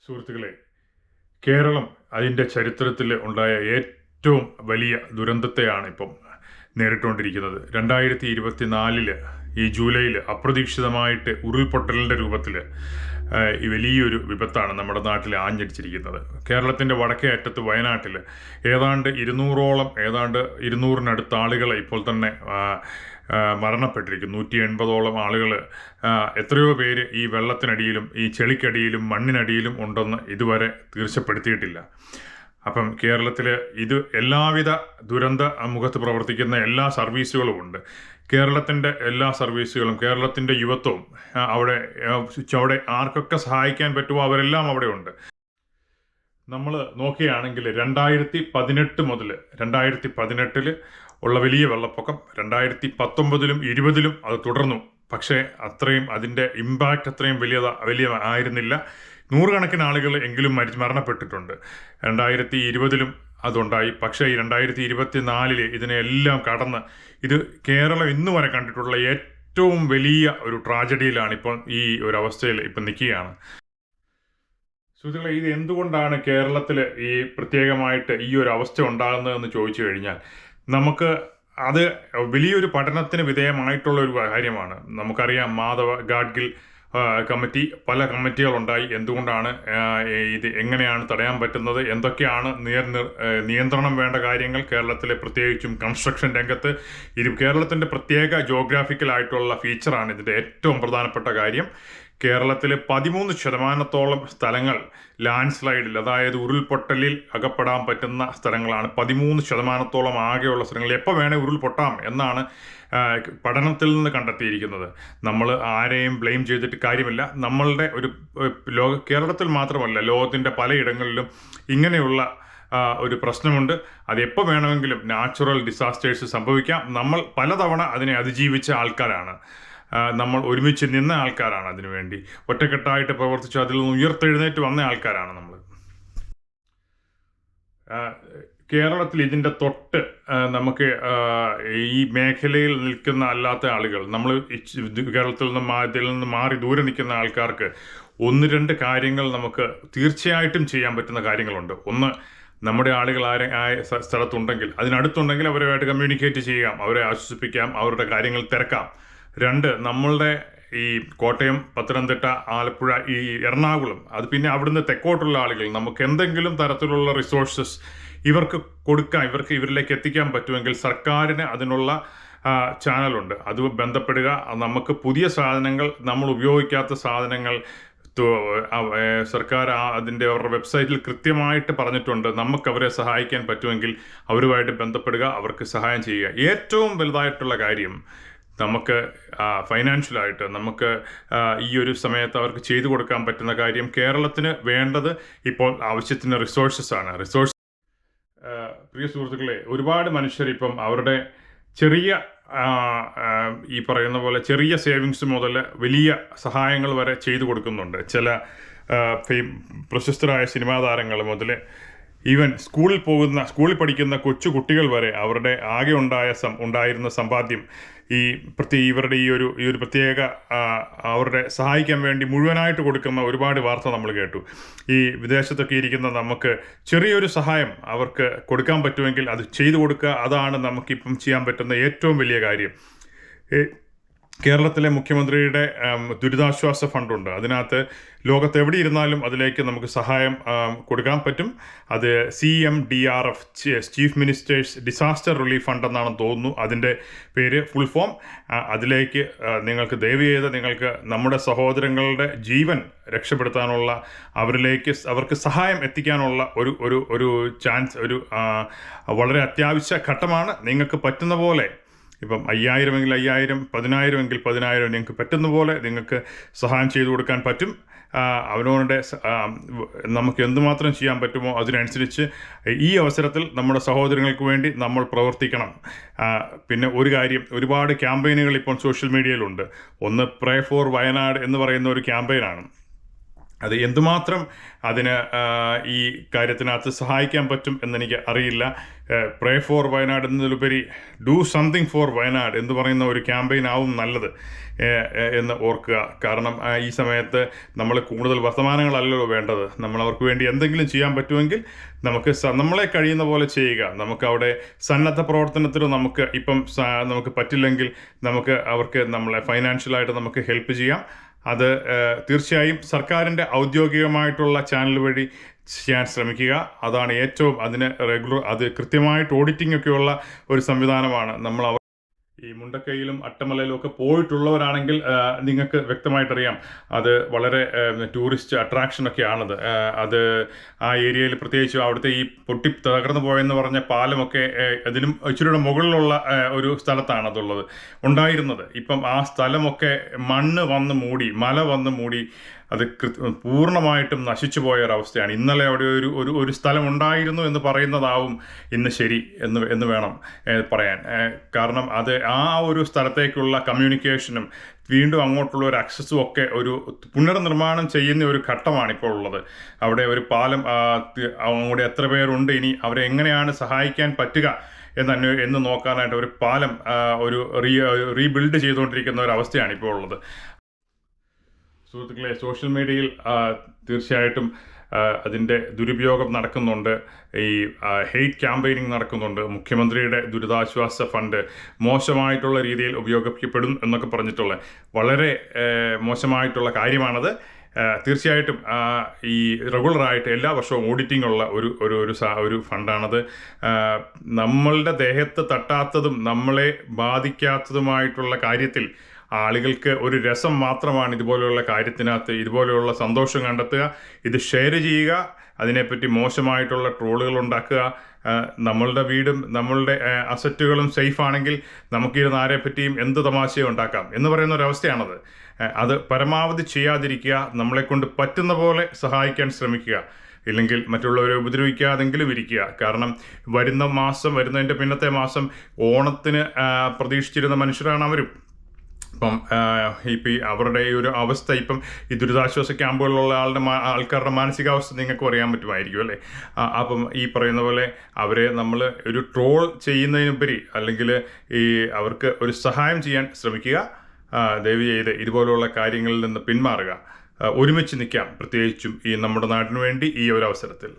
സുഹൃത്തുക്കളെ, കേരളം അതിൻ്റെ ചരിത്രത്തിൽ ഉണ്ടായ ഏറ്റവും വലിയ ദുരന്തത്തെയാണ് ഇപ്പം നേരിട്ടുകൊണ്ടിരിക്കുന്നത്. 2024 ഈ ജൂലൈയിൽ അപ്രതീക്ഷിതമായിട്ട് ഉരുൾപൊട്ടലിൻ്റെ രൂപത്തിൽ ഈ വലിയൊരു വിപത്താണ് നമ്മുടെ നാട്ടിൽ ആഞ്ഞടിച്ചിരിക്കുന്നത്. കേരളത്തിൻ്റെ വടക്കേ അറ്റത്ത് വയനാട്ടിൽ ഏതാണ്ട് 200-നടുത്ത ആളുകൾ ഇപ്പോൾ തന്നെ മരണപ്പെട്ടിരിക്കുന്നു. 180ഓളം ആളുകൾ, എത്രയോ പേര് ഈ വെള്ളത്തിനടിയിലും ഈ ചെളിക്കടിയിലും മണ്ണിനടിയിലും ഉണ്ടെന്ന് ഇതുവരെ തീർച്ചപ്പെടുത്തിയിട്ടില്ല. അപ്പം കേരളത്തിൽ ഇത് എല്ലാവിധ ദുരന്ത മുഖത്ത് പ്രവർത്തിക്കുന്ന എല്ലാ സർവീസുകളും ഉണ്ട്. കേരളത്തിൻ്റെ എല്ലാ സർവീസുകളും, കേരളത്തിൻ്റെ യുവത്വവും അവിടെ ആർക്കൊക്കെ സഹായിക്കാൻ പറ്റുമോ അവരെല്ലാം അവിടെ ഉണ്ട്. നമ്മൾ നോക്കുകയാണെങ്കിൽ 2018 മുതൽ 2018 ഉള്ള വലിയ വെള്ളപ്പൊക്കം 2019-ലും 20-ലും അത് തുടർന്നു. പക്ഷേ അത്രയും അതിൻ്റെ ഇമ്പാക്റ്റ് അത്രയും വലിയ ആയിരുന്നില്ല. നൂറുകണക്കിന് ആളുകൾ എങ്കിലും മരണപ്പെട്ടിട്ടുണ്ട്. 2020-ലും അതുണ്ടായി. പക്ഷേ ഈ 2024 ഇതിനെല്ലാം കടന്ന് ഇത് കേരളം ഇന്നു വരെ കണ്ടിട്ടുള്ള ഏറ്റവും വലിയ ഒരു ട്രാജഡിയിലാണ് ഇപ്പോൾ ഈ ഒരു അവസ്ഥയിൽ ഇപ്പം നിൽക്കുകയാണ്. സുഹൃത്തുക്കളെ, ഇത് എന്തുകൊണ്ടാണ് കേരളത്തിൽ ഈ പ്രത്യേകമായിട്ട് ഈ ഒരു അവസ്ഥ ഉണ്ടാകുന്നതെന്ന് ചോദിച്ചു കഴിഞ്ഞാൽ നമുക്ക് അത് വലിയൊരു പഠനത്തിന് വിധേയമായിട്ടുള്ള ഒരു കാര്യമാണ്. നമുക്കറിയാം, മാധവ ഗാഡ്ഗിൽ കമ്മിറ്റി, പല കമ്മിറ്റികളുണ്ടായി. എന്തുകൊണ്ടാണ് ഇത്, എങ്ങനെയാണ് തടയാൻ പറ്റുന്നത്, എന്തൊക്കെയാണ് നിയന്ത്രണം വേണ്ട കാര്യങ്ങൾ കേരളത്തിലെ, പ്രത്യേകിച്ചും കൺസ്ട്രക്ഷൻ രംഗത്ത്. ഇത് കേരളത്തിൻ്റെ പ്രത്യേക ജോഗ്രാഫിക്കലായിട്ടുള്ള ഫീച്ചറാണ് ഇതിൻ്റെ ഏറ്റവും പ്രധാനപ്പെട്ട കാര്യം. കേരളത്തിലെ 13% സ്ഥലങ്ങൾ ലാൻഡ് സ്ലൈഡിൽ, അതായത് ഉരുൾപൊട്ടലിൽ അകപ്പെടാൻ പറ്റുന്ന സ്ഥലങ്ങളാണ്. 13% ആകെയുള്ള സ്ഥലങ്ങൾ എപ്പോൾ വേണേൽ ഉരുൾപൊട്ടാം എന്നാണ് പഠനത്തിൽ നിന്ന് കണ്ടെത്തിയിരിക്കുന്നത്. നമ്മൾ ആരെയും ബ്ലെയിം ചെയ്തിട്ട് കാര്യമില്ല. നമ്മളുടെ ഒരു കേരളത്തിൽ മാത്രമല്ല, ലോകത്തിൻ്റെ പലയിടങ്ങളിലും ഇങ്ങനെയുള്ള ഒരു പ്രശ്നമുണ്ട്. അതെപ്പോൾ വേണമെങ്കിലും നാച്ചുറൽ ഡിസാസ്റ്റേഴ്സ് സംഭവിക്കാം. നമ്മൾ പലതവണ അതിനെ അതിജീവിച്ച ആൾക്കാരാണ്. നമ്മൾ ഒരുമിച്ച് നിന്ന ആൾക്കാരാണ്. അതിനുവേണ്ടി ഒറ്റക്കെട്ടായിട്ട് പ്രവർത്തിച്ച് അതിൽ നിന്ന് ഉയർത്തെഴുന്നേറ്റ് വന്ന ആൾക്കാരാണ് നമ്മൾ. കേരളത്തിൽ ഇതിൻ്റെ തൊട്ട് നമുക്ക് ഈ മേഖലയിൽ നിൽക്കുന്ന അല്ലാത്ത ആളുകൾ, നമ്മൾ കേരളത്തിൽ നിന്ന് മാറി ദൂരെ നിൽക്കുന്ന ആൾക്കാർക്ക് 1-2 കാര്യങ്ങൾ നമുക്ക് തീർച്ചയായിട്ടും ചെയ്യാൻ പറ്റുന്ന കാര്യങ്ങളുണ്ട്. ഒന്ന്, നമ്മുടെ ആളുകൾ സ്ഥലത്തുണ്ടെങ്കിൽ, അതിനടുത്തുണ്ടെങ്കിൽ അവരുമായിട്ട് കമ്മ്യൂണിക്കേറ്റ് ചെയ്യാം, അവരെ ആശ്വസിപ്പിക്കാം, അവരുടെ കാര്യങ്ങൾ തിരക്കാം. 2, നമ്മളുടെ ഈ കോട്ടയം, പത്തനംതിട്ട, ആലപ്പുഴ, ഈ എറണാകുളം, അത് പിന്നെ അവിടുന്ന് തെക്കോട്ടുള്ള ആളുകൾ, നമുക്ക് എന്തെങ്കിലും തരത്തിലുള്ള റിസോഴ്സസ് ഇവർക്ക് കൊടുക്കാൻ, ഇവരിലേക്ക് എത്തിക്കാൻ പറ്റുമെങ്കിൽ സർക്കാരിന് അതിനുള്ള ചാനലുണ്ട്. അത് ബന്ധപ്പെടുക. നമുക്ക് പുതിയ സാധനങ്ങൾ, നമ്മൾ ഉപയോഗിക്കാത്ത സാധനങ്ങൾ സർക്കാർ അവരുടെ വെബ്സൈറ്റിൽ കൃത്യമായിട്ട് പറഞ്ഞിട്ടുണ്ട്. നമുക്ക് അവരെ സഹായിക്കാൻ പറ്റുമെങ്കിൽ അവരുമായിട്ട് ബന്ധപ്പെടുക, അവർക്ക് സഹായം ചെയ്യുക. ഏറ്റവും വലുതായിട്ടുള്ള കാര്യം, നമുക്ക് ഫൈനാൻഷ്യലായിട്ട് നമുക്ക് ഈ ഒരു സമയത്ത് അവർക്ക് ചെയ്തു കൊടുക്കാൻ പറ്റുന്ന കാര്യം, കേരളത്തിന് വേണ്ടത് ഇപ്പോൾ ആവശ്യത്തിന് റിസോഴ്സസ് ആണ്. പ്രിയ സുഹൃത്തുക്കളെ, ഒരുപാട് മനുഷ്യർ ഇപ്പം അവരുടെ ചെറിയ ഈ പറയുന്ന പോലെ ചെറിയ സേവിങ്സ് മുതൽ വലിയ സഹായങ്ങൾ വരെ ചെയ്തു കൊടുക്കുന്നുണ്ട്. ചില പ്രശസ്തരായ സിനിമാ താരങ്ങൾ മുതൽ ഈവൻ സ്കൂളിൽ പഠിക്കുന്ന കൊച്ചു കുട്ടികൾ വരെ അവരുടെ ആകെ ഉണ്ടായിരുന്ന സമ്പാദ്യം ഇവരുടെ ഈ ഒരു പ്രത്യേക അവരുടെ സഹായിക്കാൻ വേണ്ടി മുഴുവനായിട്ട് കൊടുക്കുന്ന ഒരുപാട് വാർത്ത നമ്മൾ കേട്ടു. ഈ വിദേശത്തൊക്കെ ഇരിക്കുന്ന നമുക്ക് ചെറിയൊരു സഹായം അവർക്ക് കൊടുക്കാൻ പറ്റുമെങ്കിൽ അത് ചെയ്തു കൊടുക്കുക. അതാണ് നമുക്കിപ്പം ചെയ്യാൻ പറ്റുന്ന ഏറ്റവും വലിയ കാര്യം. കേരളത്തിലെ മുഖ്യമന്ത്രിയുടെ ദുരിതാശ്വാസ ഫണ്ടുണ്ട്. അതിനകത്ത് ലോകത്ത് എവിടെ ഇരുന്നാലും അതിലേക്ക് നമുക്ക് സഹായം കൊടുക്കാൻ പറ്റും. അത് CMDRF, chief ministers disaster relief fund എന്നാണെന്ന് തോന്നുന്നു അതിൻ്റെ പേര്, ഫുൾ ഫോം. അതിലേക്ക് നിങ്ങൾക്ക് ദയവ് ചെയ്ത് നിങ്ങൾക്ക് നമ്മുടെ സഹോദരങ്ങളുടെ ജീവൻ രക്ഷപ്പെടുത്താനുള്ള, അവർക്ക് സഹായം എത്തിക്കാനുള്ള ഒരു ചാൻസ്, വളരെ അത്യാവശ്യ ഘട്ടമാണ്. നിങ്ങൾക്ക് പറ്റുന്ന പോലെ, ഇപ്പം 5000 എങ്കിൽ 5000, 10,000 എങ്കിൽ 10,000 നിങ്ങൾക്ക് പറ്റുന്ന പോലെ നിങ്ങൾക്ക് സഹായം ചെയ്തു കൊടുക്കാൻ പറ്റും. അവനവരുടെ നമുക്ക് എന്തുമാത്രം ചെയ്യാൻ പറ്റുമോ അതിനനുസരിച്ച് ഈ അവസരത്തിൽ നമ്മുടെ സഹോദരങ്ങൾക്ക് വേണ്ടി നമ്മൾ പ്രവർത്തിക്കണം. പിന്നെ ഒരു കാര്യം, ഒരുപാട് ക്യാമ്പയിനുകൾ ഇപ്പോൾ സോഷ്യൽ മീഡിയയിലുണ്ട്. ഒന്ന്, പ്രേ ഫോർ വയനാട് എന്ന് പറയുന്ന ഒരു ക്യാമ്പയിനാണ്. അത് എന്തുമാത്രം അതിന് ഈ കാര്യത്തിനകത്ത് സഹായിക്കാൻ പറ്റും എന്നെനിക്ക് അറിയില്ല. പ്രേ ഫോർ വയനാട് എന്നതിലുപരി ഡു സംതിങ് ഫോർ വയനാട് എന്ന് പറയുന്ന ഒരു ക്യാമ്പയിൻ ആവും നല്ലത് എന്ന് ഓർക്കുക. കാരണം ഈ സമയത്ത് നമ്മൾ കൂടുതൽ വർത്തമാനങ്ങളല്ലല്ലോ വേണ്ടത്. നമ്മൾ അവർക്ക് വേണ്ടി എന്തെങ്കിലും ചെയ്യാൻ പറ്റുമെങ്കിൽ നമുക്ക് നമ്മളെ കഴിയുന്ന പോലെ ചെയ്യുക. നമുക്ക് അവിടെ സന്നദ്ധ പ്രവർത്തനത്തിന് നമുക്ക് പറ്റില്ലെങ്കിൽ നമുക്ക് അവർക്ക് നമ്മളെ ഫൈനാൻഷ്യലായിട്ട് നമുക്ക് ഹെൽപ്പ് ചെയ്യാം. അത് തീർച്ചയായും സർക്കാരിൻ്റെ ഔദ്യോഗികമായിട്ടുള്ള ചാനൽ വഴി ചെയ്യാൻ ശ്രമിക്കുക. അതാണ് ഏറ്റവും അത് കൃത്യമായിട്ട് ഓഡിറ്റിംഗ് ഒക്കെയുള്ള ഒരു സംവിധാനമാണ്. ഈ മുണ്ടക്കൈയിലും അട്ടമലയിലും ഒക്കെ പോയിട്ടുള്ളവരാണെങ്കിൽ നിങ്ങൾക്ക് വ്യക്തമായിട്ടറിയാം, അത് വളരെ ടൂറിസ്റ്റ് അട്രാക്ഷനൊക്കെയാണത്. അത് ആ ഏരിയയിൽ പ്രത്യേകിച്ചും അവിടുത്തെ ഈ തകർന്നു പോയെന്ന് പറഞ്ഞ പാലമൊക്കെ അതിനും ഇച്ചിരിയുടെ മുകളിലുള്ള ഒരു സ്ഥലത്താണ് അതുള്ളത് ഉണ്ടായിരുന്നത്. ഇപ്പം ആ സ്ഥലമൊക്കെ മല വന്ന് മൂടി അത് പൂർണ്ണമായിട്ടും നശിച്ചു പോയൊരവസ്ഥയാണ്. ഇന്നലെ അവിടെ ഒരു സ്ഥലം ഉണ്ടായിരുന്നു എന്ന് പറയുന്നതാവും ഇന്ന് ശരി എന്ന് വേണം പറയാൻ. കാരണം അത് ആ ഒരു സ്ഥലത്തേക്കുള്ള കമ്മ്യൂണിക്കേഷനും വീണ്ടും അങ്ങോട്ടുള്ള ഒരു ആക്സസും ഒക്കെ ഒരു പുനർനിർമ്മാണം ചെയ്യുന്ന ഒരു ഘട്ടമാണ് ഇപ്പോൾ ഉള്ളത്. അവിടെ ഒരു പാലം അങ്ങോട്ട് എത്ര പേരുണ്ട്, ഇനി അവരെ എങ്ങനെയാണ് സഹായിക്കാൻ പറ്റുക എന്ന് നോക്കാനായിട്ട് ഒരു പാലം റീബിൽഡ് ചെയ്തുകൊണ്ടിരിക്കുന്ന ഒരു അവസ്ഥയാണ് ഇപ്പോൾ ഉള്ളത്. സുഹൃത്തുക്കളെ, സോഷ്യൽ മീഡിയയിൽ തീർച്ചയായിട്ടും അതിൻ്റെ ദുരുപയോഗം നടക്കുന്നുണ്ട്. ഈ ഹെയ്റ്റ് ക്യാമ്പയിനിങ് നടക്കുന്നുണ്ട്. മുഖ്യമന്ത്രിയുടെ ദുരിതാശ്വാസ ഫണ്ട് മോശമായിട്ടുള്ള രീതിയിൽ ഉപയോഗിക്കപ്പെടും എന്നൊക്കെ പറഞ്ഞിട്ടുള്ള വളരെ മോശമായിട്ടുള്ള കാര്യമാണത്. തീർച്ചയായിട്ടും ഈ റെഗുലറായിട്ട് എല്ലാ വർഷവും ഓഡിറ്റിംഗ് ഉള്ള ഒരു ഫണ്ടാണത്. നമ്മളുടെ ദേഹത്ത് തട്ടാത്തതും നമ്മളെ ബാധിക്കാത്തതുമായിട്ടുള്ള കാര്യത്തിൽ ആളുകൾക്ക് ഒരു രസം മാത്രമാണ് ഇതുപോലെയുള്ള കാര്യത്തിനകത്ത് ഇതുപോലെയുള്ള സന്തോഷം കണ്ടെത്തുക. ഇത് ഷെയർ ചെയ്യുക, അതിനെപ്പറ്റി മോശമായിട്ടുള്ള ട്രോളുകൾ ഉണ്ടാക്കുക. നമ്മളുടെ വീടും നമ്മളുടെ അസറ്റുകളും സേഫ് ആണെങ്കിൽ നമുക്കിരുന്ന് ആരെപ്പറ്റിയും എന്ത് തമാശയും ഉണ്ടാക്കാം എന്ന് പറയുന്ന ഒരവസ്ഥയാണത്. അത് പരമാവധി ചെയ്യാതിരിക്കുക. നമ്മളെക്കൊണ്ട് പറ്റുന്ന പോലെ സഹായിക്കാൻ ശ്രമിക്കുക. ഇല്ലെങ്കിൽ മറ്റുള്ളവരെ ഉപദ്രവിക്കാതെങ്കിലും ഇരിക്കുക. കാരണം വരുന്നതിൻ്റെ പിന്നത്തെ മാസം ഓണത്തിന് പ്രതീക്ഷിച്ചിരുന്ന മനുഷ്യരാണ് അവരും. ഇപ്പം അവരുടെ ഈ ഒരു അവസ്ഥ, ഇപ്പം ഈ ദുരിതാശ്വാസ ക്യാമ്പുകളിലുള്ള ആൾക്കാരുടെ മാനസികാവസ്ഥ നിങ്ങൾക്ക് അറിയാൻ പറ്റുമായിരിക്കും അല്ലേ. അപ്പം ഈ പറയുന്ന പോലെ അവരെ നമ്മൾ ഒരു ട്രോൾ ചെയ്യുന്നതിനുപരി അല്ലെങ്കിൽ അവർക്ക് ഒരു സഹായം ചെയ്യാൻ ശ്രമിക്കുക. ദയവ് ചെയ്ത് ഇതുപോലുള്ള കാര്യങ്ങളിൽ നിന്ന് പിന്മാറുക. ഒരുമിച്ച് നിൽക്കാം, പ്രത്യേകിച്ചും ഈ നമ്മുടെ നാടിനു വേണ്ടി ഈ ഒരു അവസരത്തിൽ.